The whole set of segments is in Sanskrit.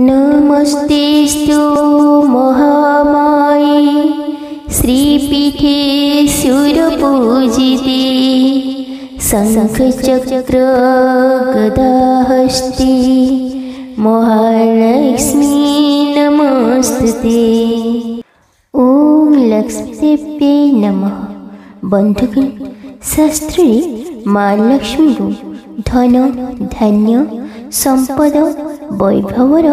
नमस्तेस्तु महामाये श्रीपीठे शूरपूजिते शंखचक्र गदाहस्ते महालक्ष्मी नमस्ते। ओम लक्ष्मीदेव्यै नमः। बंधुगण, शास्त्रे माँ लक्ष्मी को धन धान्य संपद वैभवर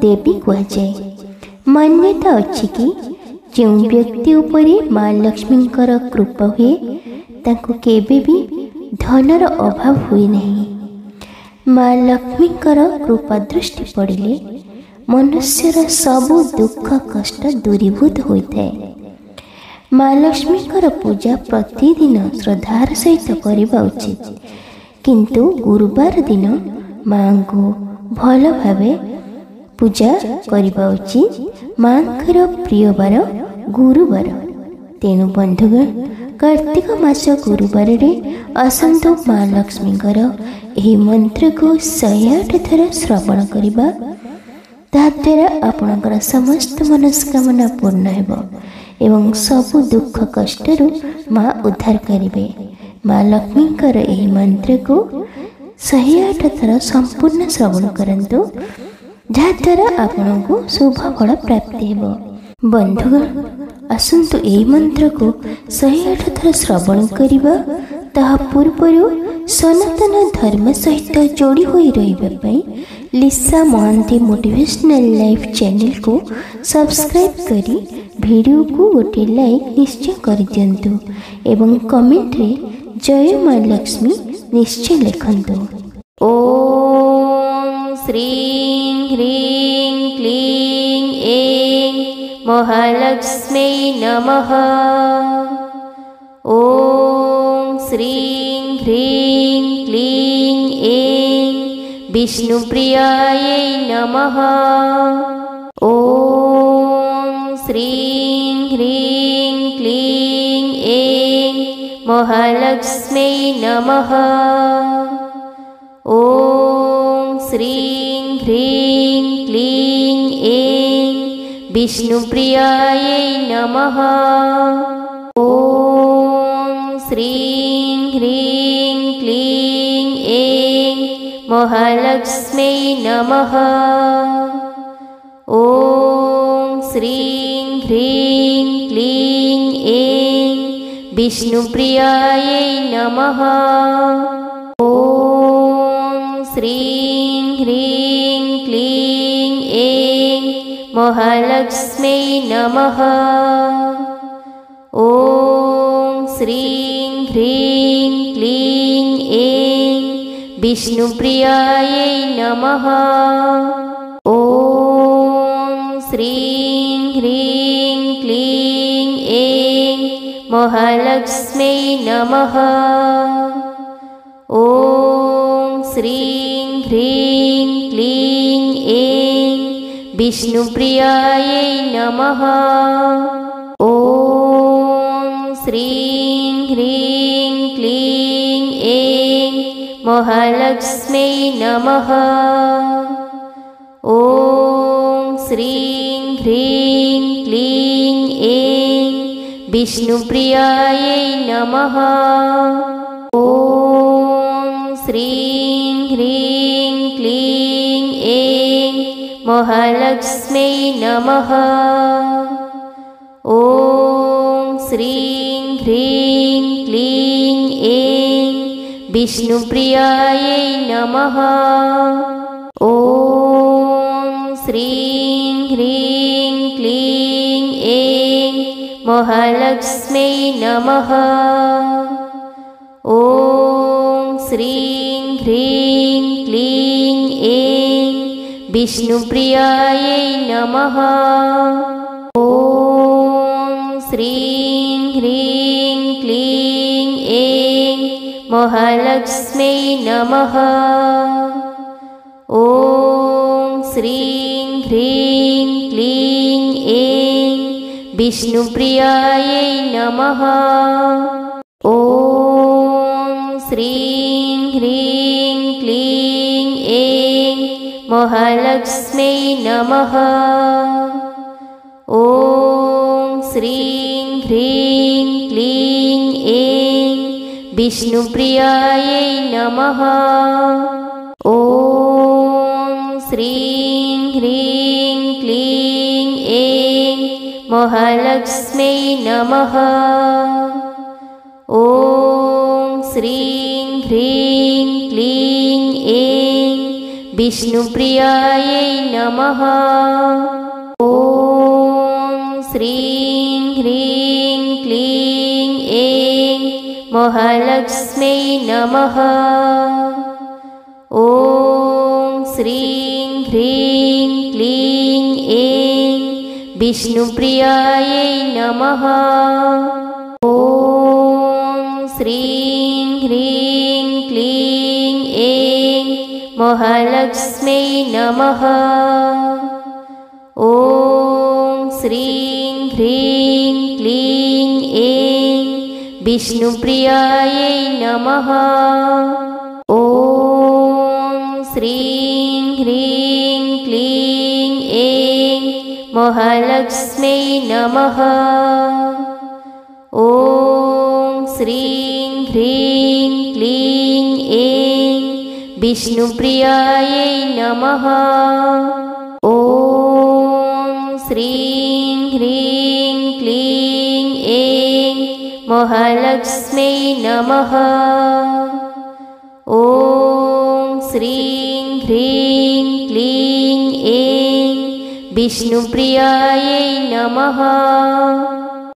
देवी कहुए। मान्यता अच्छी कि जो व्यक्ति उपरे माँ लक्ष्मी कृपा हुए ताको केबे भी धनर अभाव हुए नहीं। माँ लक्ष्मी कृपा दृष्टि पड़े मनुष्यर सबु दुख कष्ट दूरीभूत होता है। माँ लक्ष्मी पूजा प्रतिदिन श्रद्धार सहित करवा उचित, किंतु गुरुवार दिन माँ को भल भावे पूजा करवा उचित। माँ प्रिय बार गुरुवार। तेणु बंधुगण, कार्तिक मास गुरुवार रे आसंतु माँ लक्ष्मी यही मंत्र को 108 थर श्रवण करवा। ताद्वारा आपणकर समस्त मनस्कामना पूर्ण हेबो एवं सबु दुख कष्टरू माँ उद्धार करिवे। माँ लक्ष्मीकर यही मंत्र को 108 थर संपूर्ण श्रवण करंतु, जहाद्वारा आपण को शुभ फल प्राप्त हेबो। बंधुगण, आसंतु यही मंत्र को 108 थर श्रवण करिबा। ताहा पूर्वरु सनातन धर्म सहित जोड़ी होई रहिबा पई लिसा महांती मोटिवेशनल लाइफ चैनल को सब्सक्राइब करी वीडियो को गोटे लाइक निश्चय कर दियंतु एवं कमेंट रे जय माँ लक्ष्मी निश्चय लिखंतु। ओम श्रीं ह्रीं क्लीं ऐं महालक्ष्मी नमः। ओम श्रीं ह्रीं क्लीं ऐं विष्णुप्रियायै नमः। ओम श्रीं ह्रीं क्लीं ऐं महालक्ष्मी नमः। ओम श्रीं ह्रीं क्लीं ऐं विष्णुप्रियायै नमः। ओम श्रीं ह्रीं क्लीं ऐं महालक्ष्मी नमः। ओम श्रीं ह्रीं क्लीं ऐं विष्णुप्रियायै नमः। ओम श्रीं ह्रीं क्लीं ऐं महालक्ष्मी नमः। ओम श्रीं ह्रीं क्लीं ऐं विष्णुप्रियायै नमः। ओम श्रीं ह्रीं क्लीं ऐं महालक्ष्मी नमः। ओम श्रीं ह्रीं क्लीं ऐं विष्णुप्रियायै नमः। ओम श्रीं ह्रीं क्लीं ऐं महालक्ष्मी नमः। ओम श्रीं ह्रीं क्लीं ऐं विष्णुप्रियायै नमः। ओम श्रीं ह्रीं क्लीं ऐं महालक्ष्मी नमः। ओम श्रीं ह्रीं क्लीं ऐं विष्णुप्रियायै नमः। ओम श्रीं ह्रीं क्लीं ऐं महालक्ष्मी नमः। ओम श्रीं ह्रीं क्लीं ऐं विष्णुप्रियायै नमः। ओम श्रीं ह्रीं क्लीं ऐं महालक्ष्मी नमः। ओम श्रीं ह्रीं क्लीं ऐं विष्णुप्रियायै नमः। ओम श्रीं ह्रीं क्लीं ऐं महालक्ष्म्यै नमः। ॐ श्रीं ह्रीं क्लीं ऐं विष्णुप्रियायै नमः। ॐ श्रीं ह्रीं क्लीं ऐं महालक्ष्म्यै नमः। ॐ श्रीं ह्रीं क्लीं ऐं विष्णुप्रियायै नमः। ॐ श्रीं ह्रीं क्लीं ऐं महालक्ष्म्यै नमः। ॐ श्रीं ह्रीं क्लीं ऐं विष्णुप्रियायै नमः। ॐ श्रीं ह्रीं क्लीं ऐं महालक्ष्म्यै नमः। ॐ श्रीं ह्रीं क्लीं ऐं विष्णुप्रियायै नमः। ॐ श्रीं ह्रीं क्लीं ऐं महालक्ष्म्यै नमः। ॐ श्रीं ह्रीं क्लीं ऐं विष्णुप्रियायै नमः। ॐ श्रीं ह्रीं क्लीं ऐं महालक्ष्म्यै नमः। ॐ श्रीं ह्रीं क्लीं ऐं विष्णुप्रियायै नमः।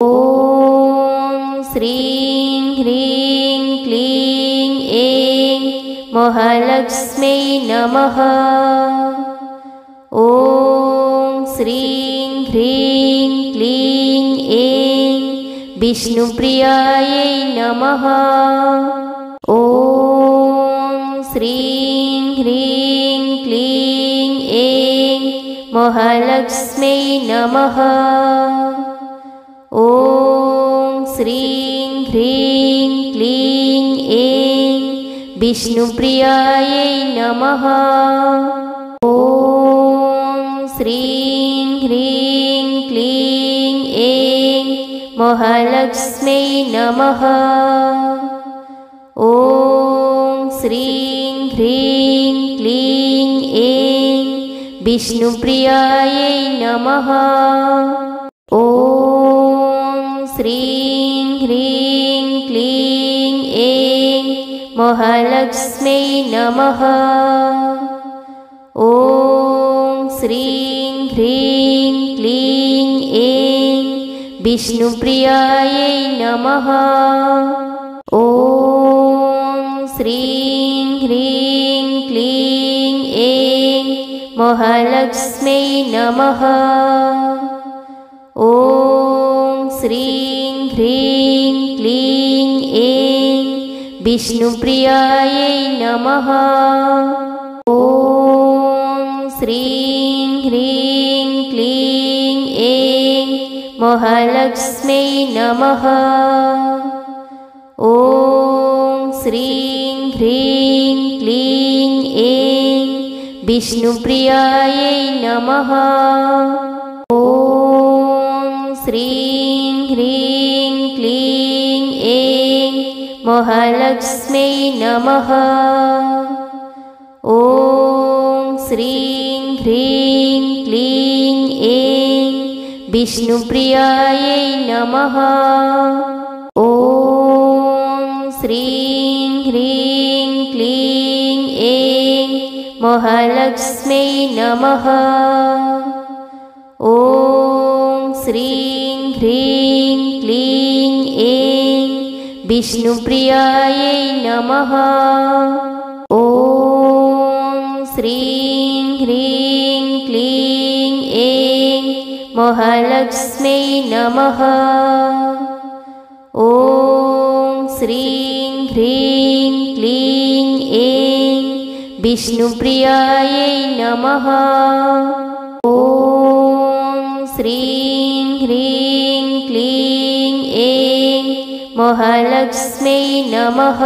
ॐ श्रीं ह्रीं क्लीं ऐं महालक्ष्म्यै नमः। ॐ श्रीं ह्रीं क्लीं ऐं विष्णुप्रियायै नमः। ॐ श्रीं ह्रीं क्लीं ऐं महालक्ष्म्यै नमः। ॐ श्रीं ह्रीं क्लीं ऐं विष्णुप्रियायै नमः। ॐ श्रीं ह्रीं क्लीं ऐं महालक्ष्म्यै नमः। ॐ श्रीं ह्रीं क्लीं ऐं विष्णुप्रियायै नमः। ॐ श्रीं ह्रीं क्लीं ऐं महालक्ष्म्यै नमः। ॐ श्रीं ह्रीं क्लीं ऐं विष्णुप्रियायै नमः। ॐ श्रीं ह्रीं क्लीं ऐं महालक्ष्म्यै नमः। ॐ श्रीं ह्रीं क्लीं ऐं विष्णुप्रियायै नमः। ॐ श्रीं ह्रीं क्लीं ऐं महालक्ष्म्यै नमः। ॐ श्रीं ह्रीं क्लीं ऐं विष्णुप्रियायै नमः। ॐ श्रीं ह्रीं क्लीं ऐं महालक्ष्म्यै नमः। ॐ श्रीं ह्रीं क्लीं ऐं विष्णुप्रियायै नमः। ॐ श्रीं ह्रीं क्लीं ऐं महालक्ष्म्यै नमः। ॐ श्रीं ह्रीं क्लीं ऐं विष्णुप्रियायै नमः। ॐ श्रीं ह्रीं क्लीं ऐं महालक्ष्म्यै नमः। ॐ श्रीं ह्रीं क्लीं ऐं विष्णुप्रियायै नमः। ॐ श्रीं ह्रीं क्लीं ऐं महालक्ष्म्यै नमः।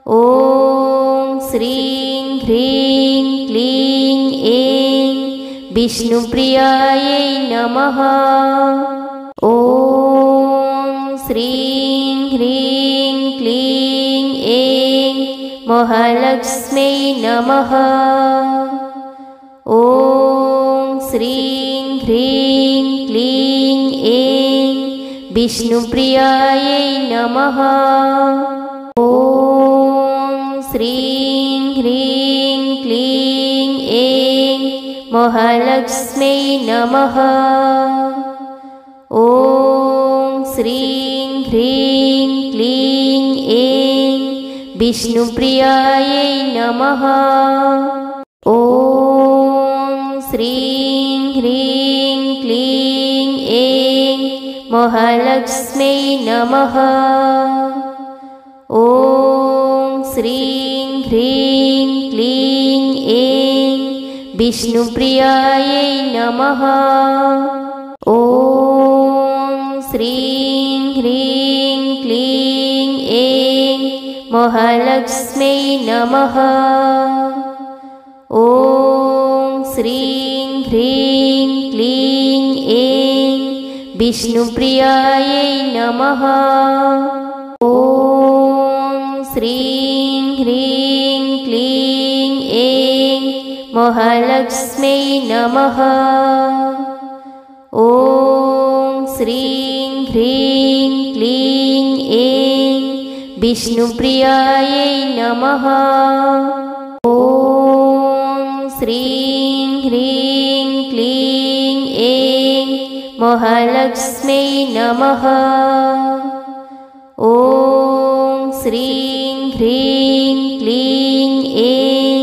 ॐ श्रीं ह्रीं विष्णुप्रियायै नमः। ॐ श्रीं ह्रीं क्लीं ऐं महालक्ष्म्यै नमः। ॐ श्रीं ह्रीं क्लीं ऐं विष्णुप्रियायै नमः। ॐ श्रीं ह्रीं क्लीं ऐं महालक्ष्म्यै नमः। ॐ श्रीं ह्रीं क्लीं ऐं विष्णुप्रियायै नमः। ॐ श्रीं ह्रीं क्लीं ऐं महालक्ष्म्यै नमः। ॐ श्रीं ह्रीं क्लीं ऐं विष्णुप्रियायै नमः। ॐ श्रीं ह्रीं क्लीं ऐं महालक्ष्म्यै नमः। ॐ श्रीं ह्रीं क्लीं ऐं विष्णुप्रियायै नमः। ॐ श्रीं ह्रीं क्लीं ऐं महालक्ष्म्यै नमः। ॐ श्रीं ह्रीं क्लीं ऐं विष्णुप्रियायै नमः। ॐ श्रीं ह्रीं क्लीं ऐं महालक्ष्म्यै नमः। ॐ श्रीं ह्रीं क्लीं ऐं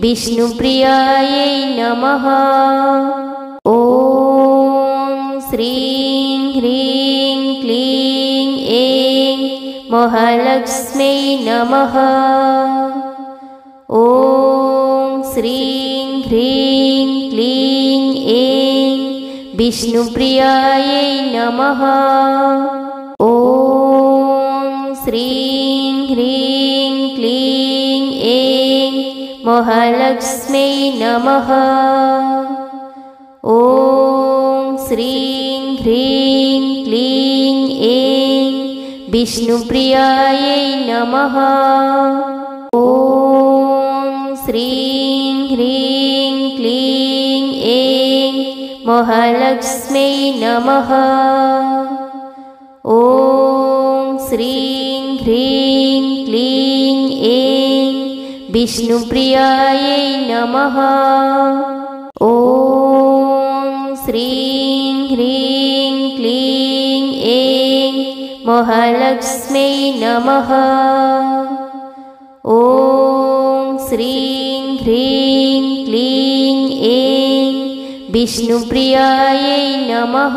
विष्णुप्रियायै नमः। ॐ श्रीं ह्रीं क्लीं ऐं महालक्ष्म्यै नमः। ॐ श्रीं ह्रीं क्लीं ऐं विष्णुप्रियायै नमः। ॐ श्रीं ह्रीं क्लीं ऐं महालक्ष्म्यै नमः। ॐ श्रीं ह्रीं क्लीं ऐं विष्णुप्रियायै नमः। ॐ श्रीं ह्रीं क्लीं ऐं महालक्ष्म्यै नमः। ॐ श्रीं ह्रीं क्लीं ऐं विष्णुप्रियायै नमः। ॐ श्रीं ह्रीं क्लीं ऐं महालक्ष्म्यै नमः। ॐ श्रीं ह्रीं क्लीं ऐं विष्णुप्रियायै नमः।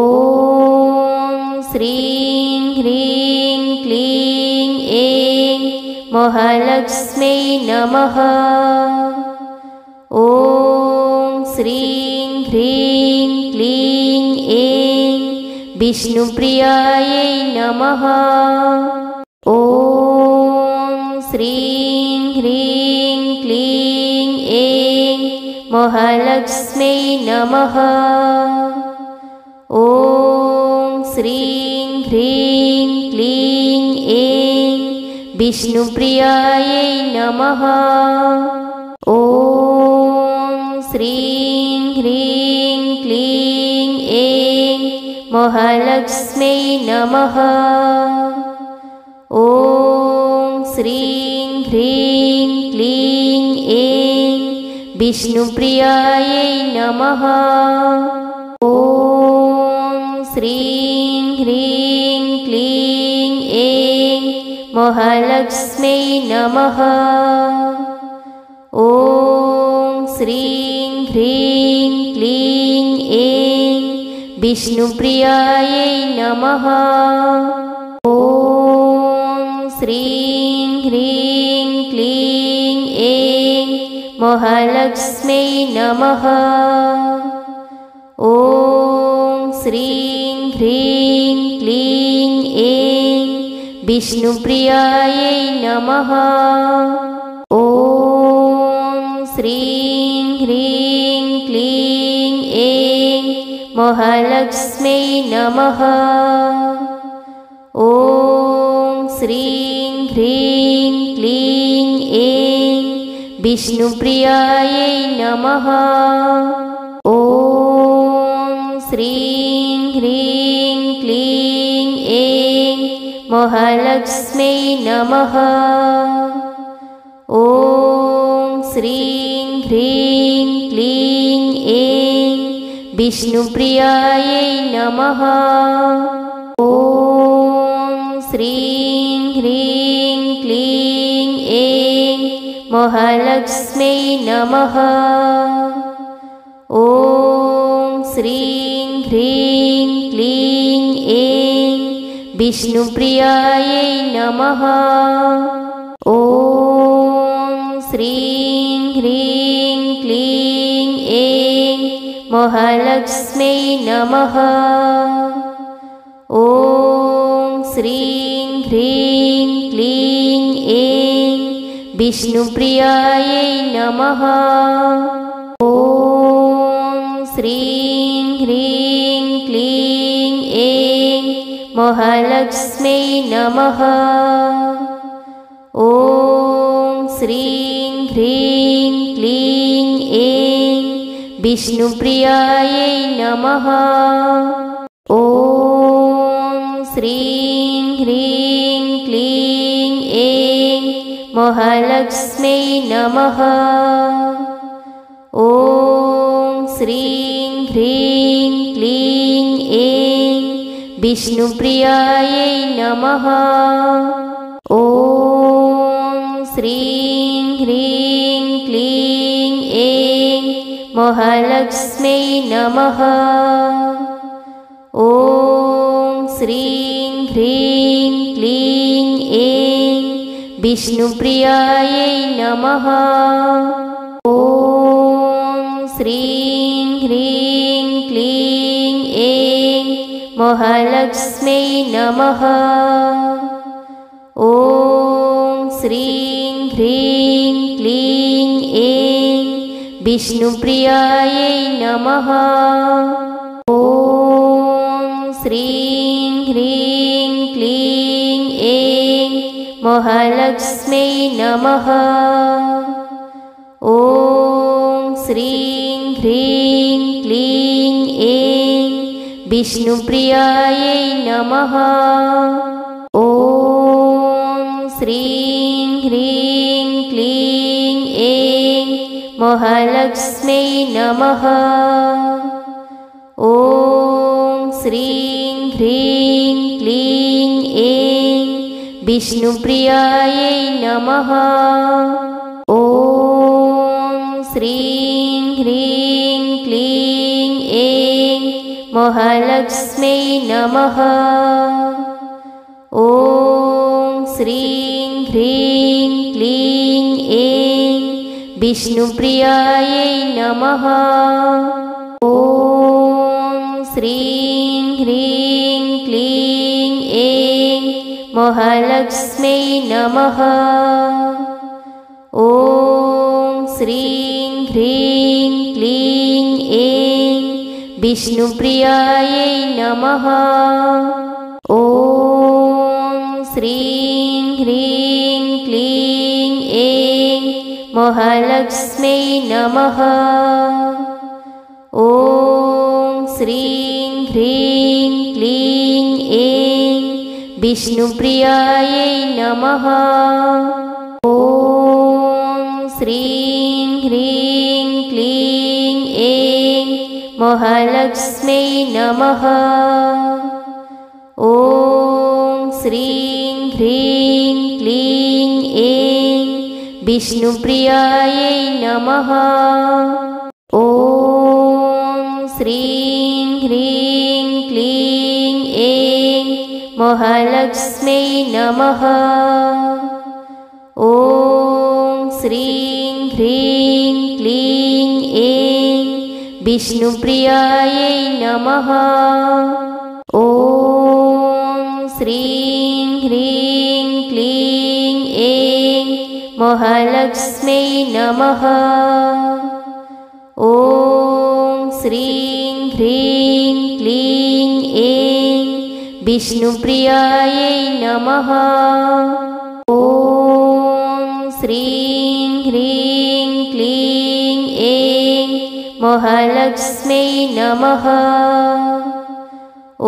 ॐ श्रीं ह्रीं क्लीं ऐं महालक्ष्म्यै नमः। ॐ श्रीं ह्रीं क्लीं ऐं विष्णुप्रियायै नमः। ॐ श्रीं ह्रीं क्लीं ऐं महालक्ष्म्यै नमः। ॐ श्रीं ह्रीं क्लीं ऐं विष्णुप्रियायै नमः। ॐ श्रीं ह्रीं क्लीं ऐं महालक्ष्म्यै नमः। ॐ श्रीं ह्रीं क्लीं ऐं विष्णुप्रियायै नमः। ॐ श्रीं ह्रीं क्लीं ऐं महालक्ष्म्यै नमः। ॐ श्रीं ह्रीं क्लीं ऐं विष्णुप्रियायै नमः। ॐ श्रीं ह्रीं क्लीं ऐं महालक्ष्म्यै नमः। ॐ श्रीं ह्रीं क्लीं ऐं विष्णुप्रियायै नमः। ॐ श्रीं ह्रीं क्लीं ऐं महालक्ष्म्यै नमः। ॐ श्रीं ह्रीं क्लीं ऐं विष्णुप्रियायै नमः। ॐ श्रीं ह्रीं क्लीं ऐं महालक्ष्म्यै नमः। ॐ श्रीं ह्रीं क्लीं ऐं विष्णुप्रियायै नमः। ॐ श्रीं ह्रीं क्लीं ऐं महालक्ष्म्यै नमः। ॐ श्रीं ह्रीं क्लीं ऐं विष्णुप्रियायै नमः। ॐ श्रीं ह्रीं क्लीं ऐं महालक्ष्म्यै नमः। ॐ श्रीं ह्रीं क्लीं ऐं विष्णुप्रियायै नमः। ॐ श्रीं ह्रीं क्लीं ऐं महालक्ष्म्यै नमः। ॐ श्रीं ह्रीं क्लीं ऐं विष्णुप्रियायै नमः। ॐ श्रीं ह्रीं क्लीं ऐं महालक्ष्म्यै नमः। ॐ श्रीं ह्रीं क्लीं ऐं विष्णुप्रियायै नमः। ॐ श्रीं ह्रीं क्लीं ऐं महालक्ष्म्यै नमः। ॐ श्रीं ह्रीं क्लीं ऐं विष्णुप्रियायै नमः। ॐ श्रीं ह्रीं क्लीं ऐं महालक्ष्म्यै नमः। ॐ श्रीं ह्रीं क्लीं ऐं विष्णुप्रियायै नमः। ॐ श्रीं ह्रीं क्लीं ऐं महालक्ष्म्यै नमः। ॐ श्रीं ह्रीं क्लीं ऐं विष्णुप्रियायै नमः। ॐ श्रीं ह्रीं क्लीं ऐं महालक्ष्म्यै नमः। ॐ श्रीं ह्रीं क्लीं ऐं विष्णुप्रियायै नमः। ॐ श्रीं ह्रीं क्लीं ऐं महालक्ष्म्यै नमः। ॐ श्रीं ह्रीं क्लीं ऐं विष्णुप्रियायै नमः। ॐ श्रीं ह्रीं क्लीं ऐं महालक्ष्म्यै नमः। ॐ श्रीं ह्रीं क्लीं ऐं विष्णुप्रियायै नमः। ॐ श्रीं ह्रीं क्लीं ऐं महालक्ष्म्यै नमः। ॐ श्रीं ह्रीं क्लीं ऐं विष्णुप्रियायै नमः। ॐ श्रीं ह्रीं क्लीं ऐं महालक्ष्म्यै नमः। ॐ श्रीं ह्रीं क्लीं ऐं विष्णुप्रियायै नमः। ॐ श्रीं ह्रीं क्लीं ऐं महालक्ष्म्यै नमः। ॐ श्रीं ह्रीं क्लीं ऐं विष्णुप्रियायै नमः। ॐ श्रीं ह्रीं क्लीं ऐं महालक्ष्म्यै नमः। ॐ श्रीं ह्रीं क्लीं ऐं विष्णुप्रियायै नमः। ॐ श्रीं ह्रीं क्लीं ऐं महालक्ष्म्यै नमः।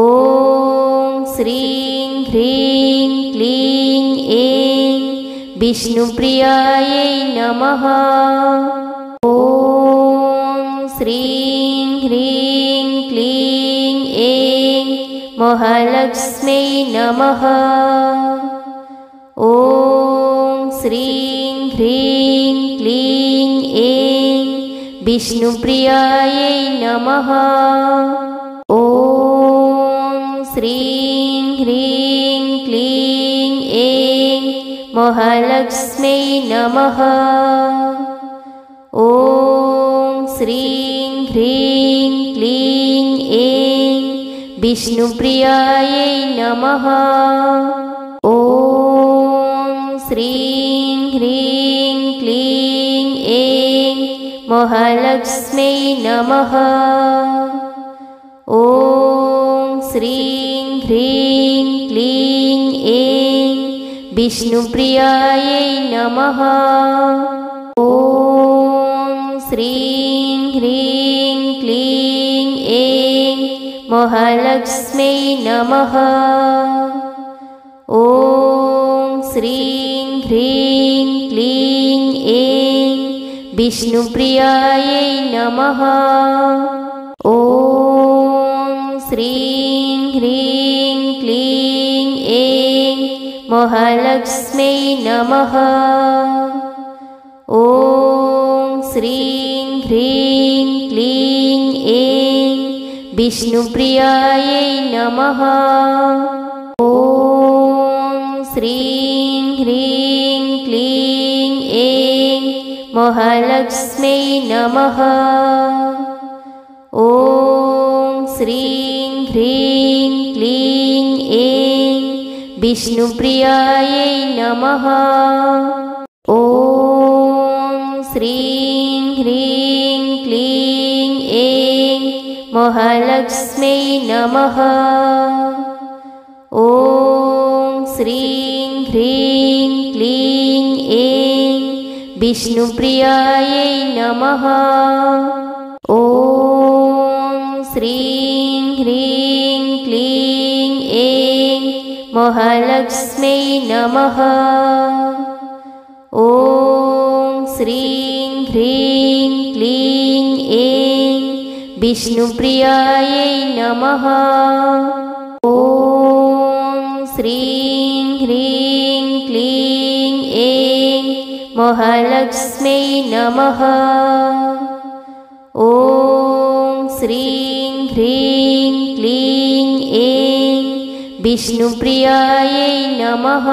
ॐ श्रीं ह्रीं क्लीं ऐं विष्णुप्रियायै नमः। ॐ श्रीं ह्रीं क्लीं ऐं महालक्ष्म्यै नमः। ॐ श्रीं ह्रीं क्लीं ऐं विष्णुप्रियायै नमः। ॐ श्रीं ह्रीं क्लीं ऐं महालक्ष्म्यै नमः। ॐ श्रीं ह्रीं क्लीं ऐं विष्णुप्रियायै नमः। ॐ श्रीं ह्रीं क्लीं ऐं महालक्ष्म्यै नमः। ॐ श्रीं ह्रीं क्लीं ऐं विष्णुप्रियायै नमः। ॐ श्रीं ह्रीं क्लीं ऐं महालक्ष्म्यै नमः। ॐ श्रीं ह्रीं क्लीं ऐं विष्णुप्रियायै नमः। ॐ श्रीं ह्रीं क्लीं ऐं महालक्ष्म्यै नमः। ॐ श्रीं ह्रीं क्लीं ऐं विष्णुप्रियायै नमः। ॐ श्रीं ह्रीं क्लीं ऐं महालक्ष्म्यै नमः। ॐ श्रीं ह्रीं क्लीं ऐं विष्णुप्रियायै नमः। ॐ श्रीं ह्रीं क्लीं ऐं महालक्ष्म्यै नमः। ॐ श्रीं ह्रीं क्लीं ऐं विष्णुप्रियायै नमः। ॐ श्रीं ह्रीं क्लीं ऐं महालक्ष्म्यै नमः। ॐ श्रीं ह्रीं क्लीं ऐं विष्णुप्रियायै नमः। ॐ श्रीं ह्रीं क्लीं ऐं महालक्ष्म्यै नमः। ॐ श्रीं ह्रीं क्लीं ऐं विष्णुप्रियायै नमः।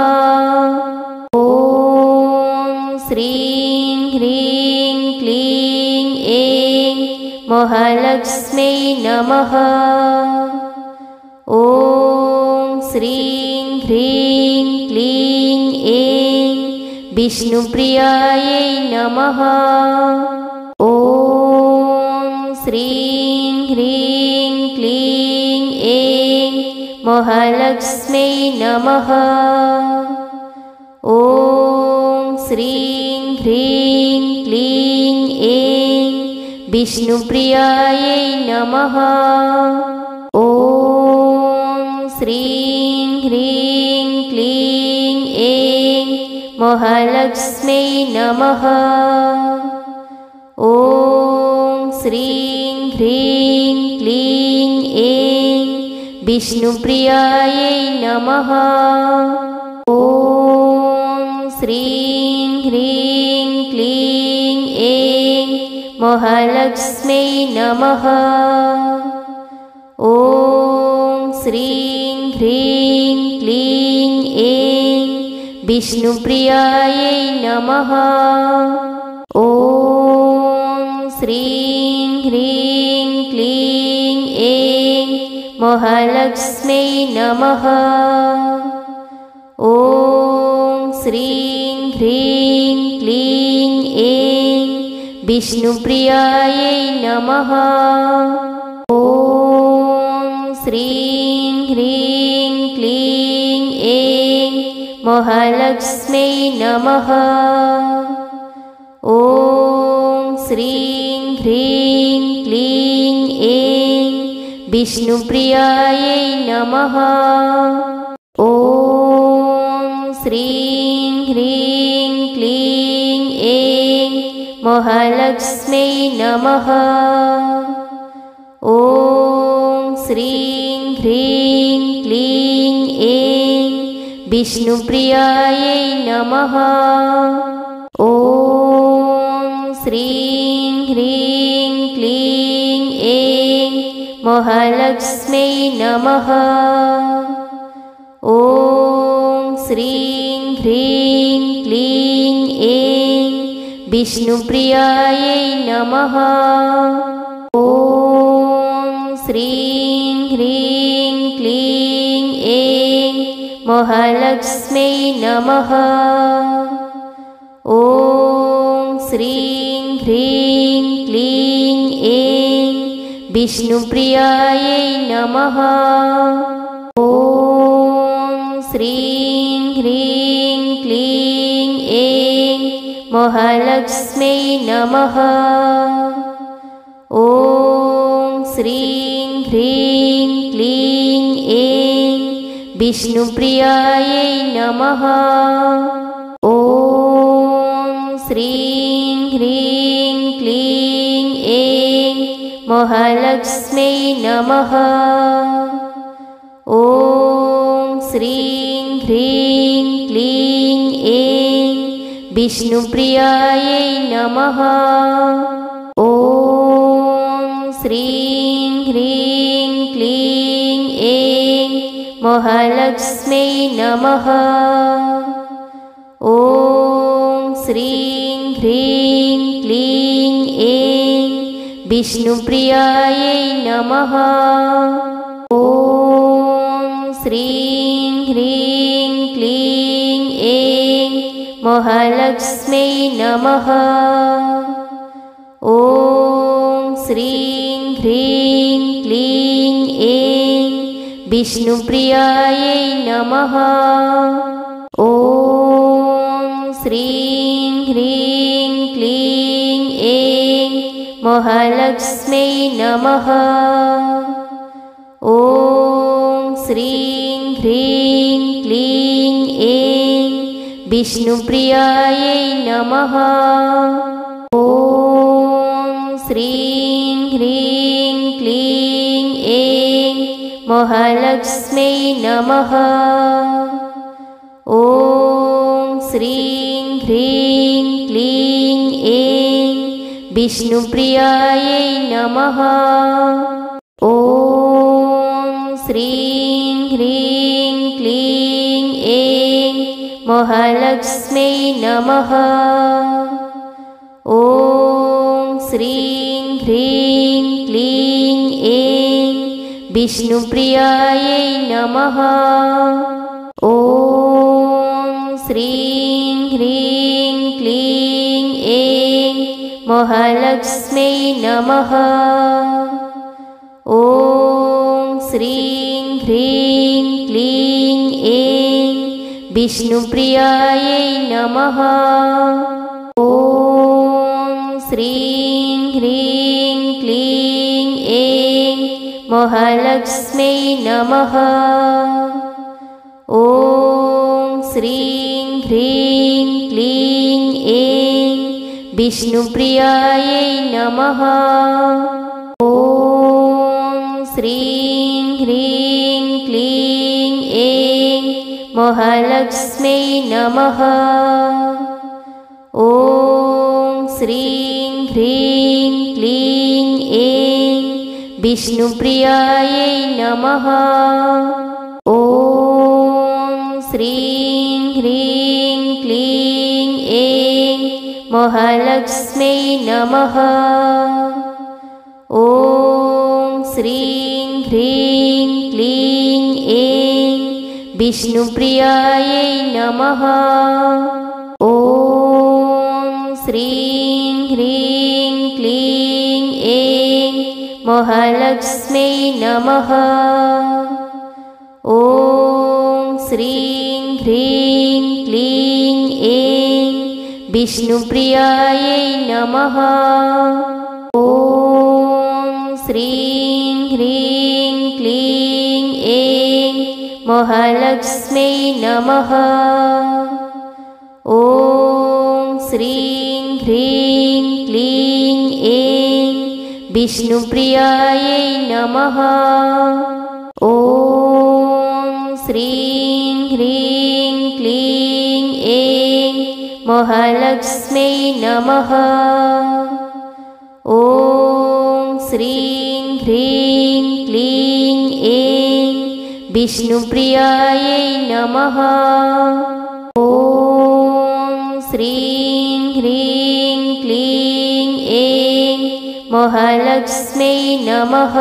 ॐ श्रीं ह्रीं क्लीं ऐं महालक्ष्म्यै नमः। ॐ श्रीं ह्रीं क्लीं ऐं विष्णुप्रियायै नमः। ॐ श्रीं ह्रीं क्लीं ऐं महालक्ष्म्यै नमः। ॐ श्रीं ह्रीं क्लीं ऐं विष्णुप्रियायै नमः। ॐ श्रीं ह्रीं क्लीं ऐं महालक्ष्म्यै नमः। ॐ श्रीं ह्रीं क्लीं ऐं विष्णुप्रियायै नमः। ॐ श्रीं ह्रीं क्लीं ऐं महालक्ष्म्यै नमः। ॐ श्रीं ह्रीं क्लीं ऐं विष्णुप्रियायै नमः। ॐ श्रीं ह्रीं क्लीं ऐं महालक्ष्म्यै नमः। ॐ श्रीं ह्रीं विष्णुप्रियायै नमः। ॐ श्रीं ह्रीं क्लीं ऐं महालक्ष्म्यै नमः। ॐ श्रीं ह्रीं क्लीं ऐं विष्णुप्रियायै नमः। ॐ श्रीं ह्रीं क्लीं ऐं महालक्ष्म्यै नमः। ॐ श्रीं ह्रीं क्लीं ऐं विष्णुप्रियायै नमः। ॐ श्रीं ह्रीं क्लीं ऐं महालक्ष्म्यै नमः। ॐ श्रीं ह्रीं क्लीं ऐं विष्णुप्रियायै नमः। ॐ श्रीं ह्रीं क्लीं ऐं महालक्ष्म्यै नमः। ॐ श्रीं ह्रीं क्लीं ऐं विष्णुप्रियायै नमः। ॐ श्रीं ह्रीं क्लीं ऐं महालक्ष्म्यै नमः। ॐ श्रीं ह्रीं क्लीं ऐं विष्णुप्रियायै नमः। ॐ श्रीं ह्रीं क्लीं ऐं महालक्ष्म्यै नमः। ॐ श्रीं ह्रीं क्लीं ऐं विष्णुप्रियायै नमः। ॐ श्रीं ह्रीं क्लीं ऐं महालक्ष्म्यै नमः। ॐ श्रीं ह्रीं क्लीं ऐं विष्णुप्रियायै नमः। ॐ श्रीं ह्रीं क्लीं ऐं महालक्ष्म्यै नमः। ॐ श्रीं ह्रीं क्लीं ऐं विष्णुप्रियायै नमः। ॐ श्रीं ह्रीं क्लीं ऐं महालक्ष्म्यै नमः। ॐ श्रीं ह्रीं क्लीं ऐं विष्णुप्रियायै नमः। ॐ श्रीं ह्रीं क्लीं ऐं महालक्ष्म्यै नमः। ॐ श्रीं ह्रीं क्लीं ऐं विष्णुप्रियायै नमः। ॐ श्रीं ह्रीं क्लीं ऐं महालक्ष्म्यै नमः। ॐ श्रीं ह्रीं क्लीं ऐं विष्णुप्रियायै नमः। ॐ श्रीं ह्रीं क्लीं ऐं महालक्ष्म्यै नमः। ॐ श्रीं ह्रीं क्लीं ऐं विष्णुप्रियायै नमः। ॐ श्रीं ह्रीं क्लीं ऐं महालक्ष्म्यै नमः। ॐ श्रीं ह्रीं क्लीं ऐं विष्णुप्रियायै नमः। ॐ श्रीं ह्रीं क्लीं ऐं महालक्ष्म्यै नमः। ॐ श्रीं ह्रीं क्लीं ऐं विष्णुप्रियायै नमः। ॐ श्रीं ह्रीं क्लीं ऐं महालक्ष्म्यै नमः। ॐ श्रीं ह्रीं क्लीं ऐं विष्णुप्रियायै नमः। ॐ श्रीं ह्रीं महालक्ष्म्यै नमः। ॐ श्रीं ह्रीं क्लीं ऐं विष्णुप्रियायै नमः। ॐ श्रीं ह्रीं क्लीं ऐं महालक्ष्म्यै नमः। ॐ श्रीं ह्रीं क्लीं ऐं विष्णुप्रियायै नमः। ॐ श्रीं ह्रीं क्लीं ऐं महालक्ष्म्यै नमः। ॐ श्रीं ह्रीं क्लीं ऐं विष्णुप्रियायै नमः। ॐ श्रीं ह्रीं क्लीं ऐं महालक्ष्म्यै नमः।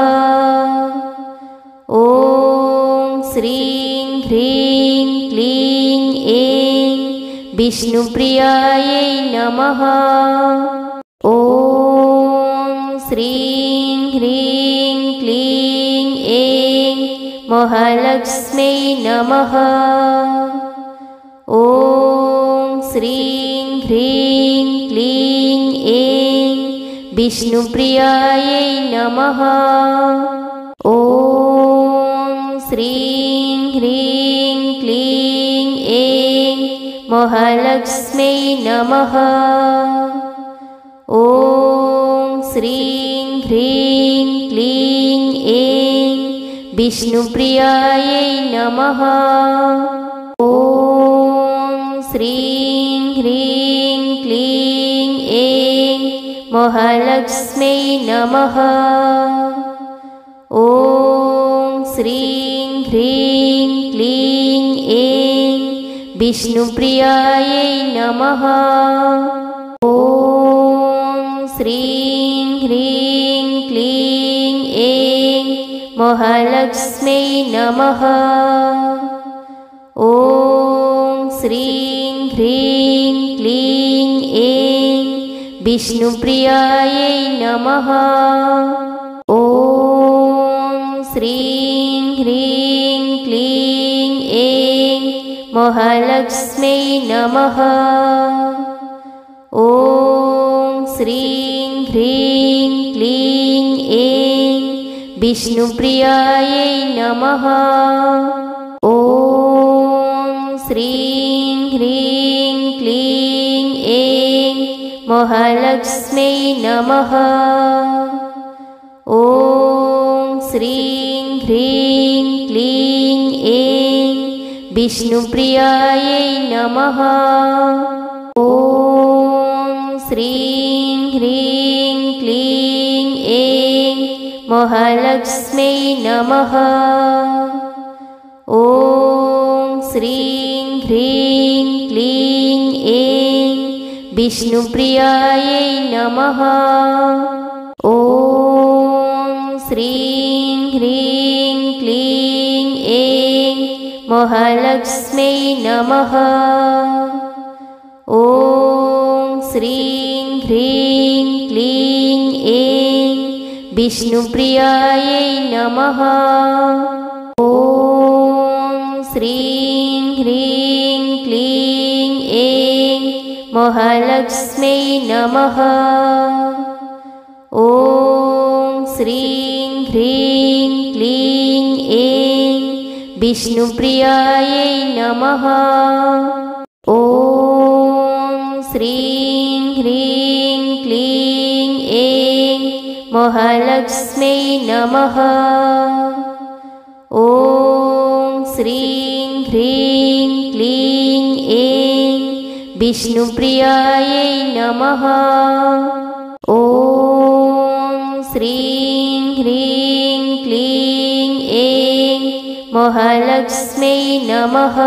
ॐ श्रीं ह्रीं क्लीं ऐं विष्णुप्रियायै नमः। ॐ श्रीं ह्रीं क्लीं ऐं महालक्ष्म्यै नमः। ॐ श्रीं ह्रीं क्लीं ऐं विष्णुप्रियायै नमः। ॐ श्रीं ह्रीं क्लीं ऐं महालक्ष्म्यै नमः। ॐ श्रीं ह्रीं क्लीं ऐं विष्णुप्रियायै नमः। ॐ श्रीं ह्रीं क्लीं ऐं महालक्ष्म्यै नमः। ॐ श्रीं ह्रीं क्लीं ऐं विष्णुप्रियायै नमः। ॐ श्रीं ह्रीं क्लीं ऐं महालक्ष्म्यै नमः। ॐ श्रीं ह्रीं क्लीं ऐं विष्णुप्रियायै नमः। ॐ श्रीं ह्रीं क्लीं ऐं महालक्ष्म्यै नमः। ॐ श्रीं ह्रीं क्लीं ऐं विष्णुप्रियायै नमः। ॐ श्रीं ह्रीं क्लीं ऐं महालक्ष्म्यै नमः। ॐ श्रीं ह्रीं क्लीं ऐं विष्णुप्रियायै नमः। ॐ श्रीं ह्रीं क्लीं ऐं महालक्ष्म्यै नमः। ॐ श्रीं ह्रीं क्लीं ऐं विष्णुप्रियायै नमः। ॐ श्रीं ह्रीं क्लीं ऐं महालक्ष्म्यै नमः। ॐ श्रीं ह्रीं क्लीं ऐं विष्णुप्रियायै नमः। ॐ श्रीं ह्रीं क्लीं ऐं महालक्ष्म्यै नमः। ॐ श्रीं ह्रीं क्लीं ऐं विष्णुप्रियायै नमः। ॐ श्रीं ह्रीं क्लीं ऐं महालक्ष्म्यै नमः। ॐ श्रीं ह्रीं क्लीं ऐं विष्णुप्रियायै नमः। ॐ श्रीं ह्रीं क्लीं ऐं महालक्ष्म्यै नमः।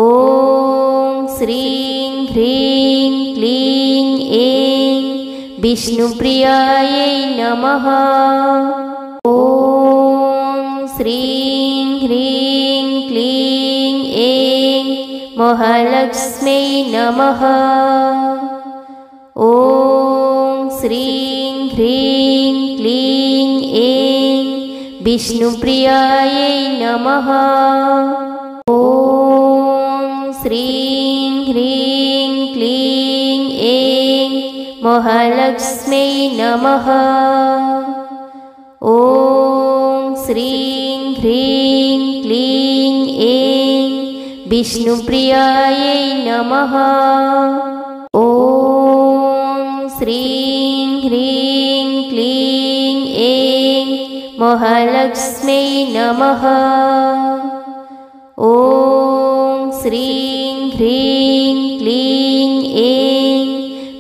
ॐ श्रीं ह्रीं क्लीं ऐं विष्णुप्रियायै नमः। ॐ श्रीं ह्रीं क्लीं ऐं महालक्ष्म्यै नमः। ॐ श्रीं ह्रीं क्लीं ऐं विष्णुप्रियायै नमः। ॐ श्रीं ह्रीं क्लीं ऐं महालक्ष्म्यै नमः। ॐ श्रीं ह्रीं क्लीं ऐं विष्णुप्रियायै नमः। ॐ श्रीं ह्रीं क्लीं ऐं महालक्ष्म्यै नमः। ॐ श्रीं ह्रीं क्लीं ऐं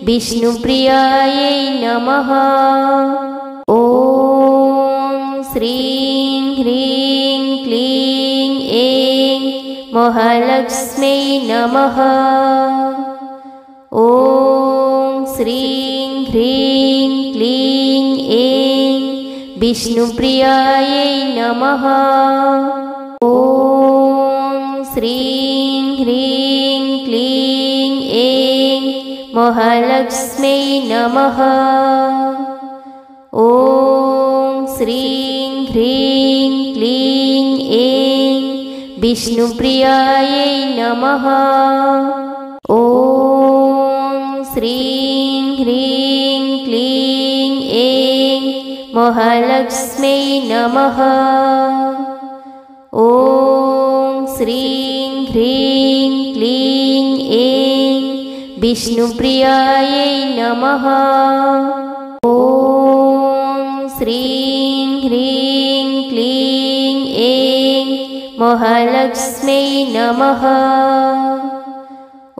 विष्णुप्रियायै नमः। ॐ श्रीं ह्रीं क्लीं ऐं महालक्ष्म्यै नमः। ॐ श्रीं ह्रीं क्लीं ऐं विष्णुप्रियायै नमः। ॐ श्रीं ह्रीं क्लीं ऐं महालक्ष्म्यै नमः। ॐ श्रीं ह्रीं क्लीं ऐं विष्णुप्रियायै नमः। ॐ श्रीं ह्रीं क्लीं ऐं महालक्ष्म्यै नमः। ॐ श्रीं ह्रीं क्लीं ऐं विष्णुप्रियायै नमः। ॐ श्रीं ह्रीं क्लीं ऐं महालक्ष्म्यै नमः।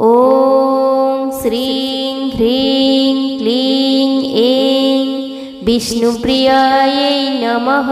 ॐ श्रीं ह्रीं क्लीं ऐं विष्णुप्रियायै नमः।